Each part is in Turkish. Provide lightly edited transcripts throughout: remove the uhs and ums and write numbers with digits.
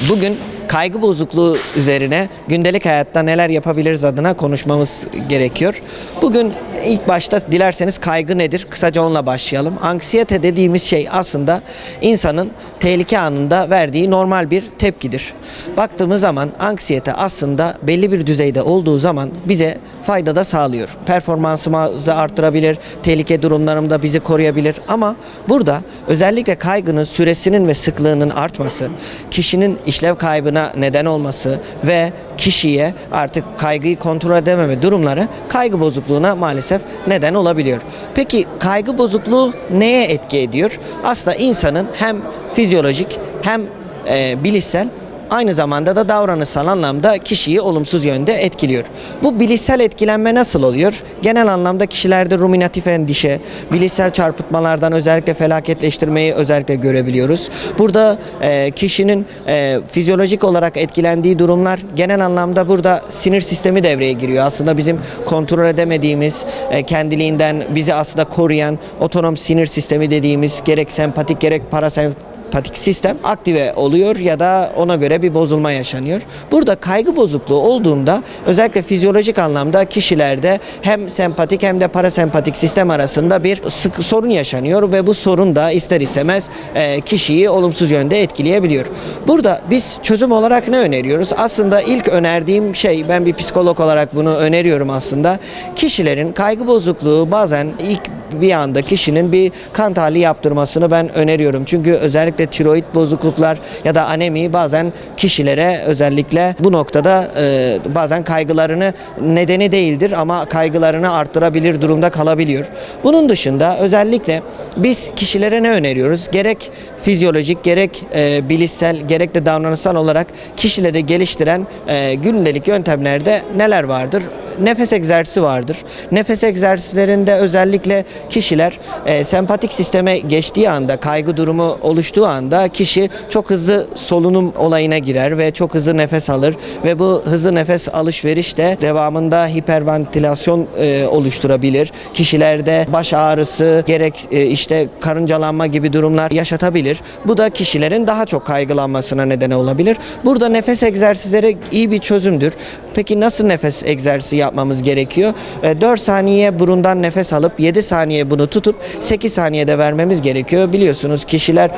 Bugün kaygı bozukluğu üzerine gündelik hayatta neler yapabiliriz adına konuşmamız gerekiyor. Bugün ilk başta dilerseniz kaygı nedir? Kısaca onunla başlayalım. Anksiyete dediğimiz şey aslında insanın tehlike anında verdiği normal bir tepkidir. Baktığımız zaman anksiyete aslında belli bir düzeyde olduğu zaman bize fayda da sağlıyor. Performansımızı arttırabilir, tehlike durumlarında bizi koruyabilir ama burada özellikle kaygının süresinin ve sıklığının artması, kişinin işlev kaybına neden olması ve kişiye artık kaygıyı kontrol edememe durumları kaygı bozukluğuna maalesef neden olabiliyor. Peki kaygı bozukluğu neye etki ediyor? Aslında insanın hem fizyolojik hem bilişsel, aynı zamanda da davranışsal anlamda kişiyi olumsuz yönde etkiliyor. Bu bilişsel etkilenme nasıl oluyor? Genel anlamda kişilerde ruminatif endişe, bilişsel çarpıtmalardan özellikle felaketleştirmeyi özellikle görebiliyoruz. Burada kişinin fizyolojik olarak etkilendiği durumlar genel anlamda burada sinir sistemi devreye giriyor. Aslında bizim kontrol edemediğimiz, kendiliğinden bizi aslında koruyan otonom sinir sistemi dediğimiz gerek sempatik gerek parasempatik sistem aktive oluyor ya da ona göre bir bozulma yaşanıyor. Burada kaygı bozukluğu olduğunda özellikle fizyolojik anlamda kişilerde hem sempatik hem de parasempatik sistem arasında bir sorun yaşanıyor ve bu sorun da ister istemez kişiyi olumsuz yönde etkileyebiliyor. Burada biz çözüm olarak ne öneriyoruz? Aslında ilk önerdiğim şey, ben bir psikolog olarak bunu öneriyorum aslında. Kişilerin kaygı bozukluğu bazen ilk bir anda kişinin bir kan tahlili yaptırmasını ben öneriyorum. Çünkü özellikle tiroid bozukluklar ya da anemi bazen kişilere özellikle bu noktada bazen kaygılarını nedeni değildir ama kaygılarını arttırabilir durumda kalabiliyor. Bunun dışında özellikle biz kişilere ne öneriyoruz? Gerek fizyolojik gerek bilişsel gerek de davranışsal olarak kişileri geliştiren gündelik yöntemlerde neler vardır? Nefes egzersizi vardır. Nefes egzersizlerinde özellikle kişiler sempatik sisteme geçtiği anda, kaygı durumu oluştuğu anda kişi çok hızlı solunum olayına girer ve çok hızlı nefes alır ve bu hızlı nefes alışveriş de devamında hiperventilasyon oluşturabilir. Kişilerde baş ağrısı gerek işte karıncalanma gibi durumlar yaşatabilir. Bu da kişilerin daha çok kaygılanmasına neden olabilir. Burada nefes egzersizleri iyi bir çözümdür. Peki nasıl nefes egzersizi yapmamız gerekiyor? 4 saniye burundan nefes alıp 7 saniye bunu tutup 8 saniyede vermemiz gerekiyor. Biliyorsunuz kişiler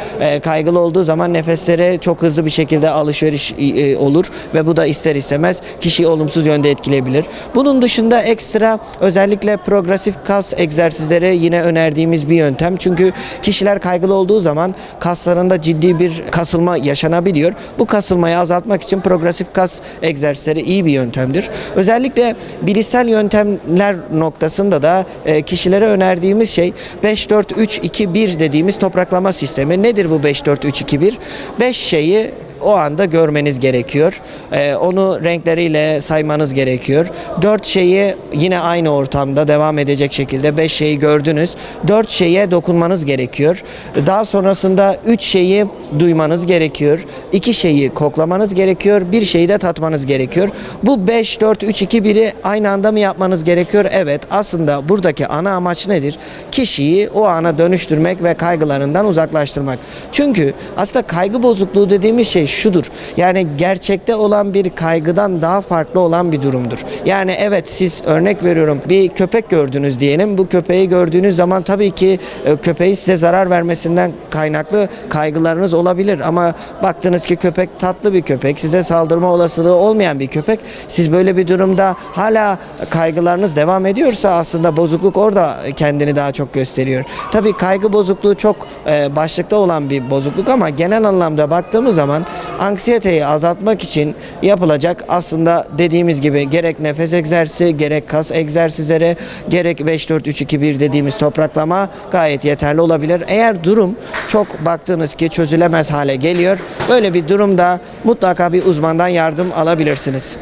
kaygılı olduğu zaman nefeslere çok hızlı bir şekilde alışveriş olur ve bu da ister istemez kişiyi olumsuz yönde etkileyebilir. Bunun dışında ekstra özellikle progresif kas egzersizleri yine önerdiğimiz bir yöntem. Çünkü kişiler kaygılı olduğu zaman kaslarında ciddi bir kasılma yaşanabiliyor. Bu kasılmayı azaltmak için progresif kas egzersizleri iyi bir yöntemdir. Özellikle bilişsel yöntemler noktasında da kişilere önerdiğimiz şey 5-4-3-2-1 dediğimiz topraklama sistemi. Nedir bu 5-4-3-2-1? 5 şeyi o anda görmeniz gerekiyor. Onu renkleriyle saymanız gerekiyor. 4 şeyi yine aynı ortamda devam edecek şekilde 5 şeyi gördünüz. 4 şeye dokunmanız gerekiyor. Daha sonrasında 3 şeyi duymanız gerekiyor. 2 şeyi koklamanız gerekiyor. 1 şeyi de tatmanız gerekiyor. Bu 5-4-3-2-1'i aynı anda mı yapmanız gerekiyor? Evet. Aslında buradaki ana amaç nedir? Kişiyi o ana dönüştürmek ve kaygılarından uzaklaştırmak. Çünkü aslında kaygı bozukluğu dediğimiz şey şudur. Yani gerçekte olan bir kaygıdan daha farklı olan bir durumdur. Yani evet, siz örnek veriyorum bir köpek gördünüz diyelim. Bu köpeği gördüğünüz zaman tabii ki köpeğin size zarar vermesinden kaynaklı kaygılarınız olabilir. Ama baktınız ki köpek tatlı bir köpek, size saldırma olasılığı olmayan bir köpek. Siz böyle bir durumda hala kaygılarınız devam ediyorsa aslında bozukluk orada kendini daha çok gösteriyor. Tabii kaygı bozukluğu çok başlıkta olan bir bozukluk ama genel anlamda baktığımız zaman anksiyeteyi azaltmak için yapılacak aslında dediğimiz gibi gerek nefes egzersizi, gerek kas egzersizleri, gerek 5-4-3-2-1 dediğimiz topraklama gayet yeterli olabilir. Eğer durum çok baktığınız ki çözülemez hale geliyor, böyle bir durumda mutlaka bir uzmandan yardım alabilirsiniz.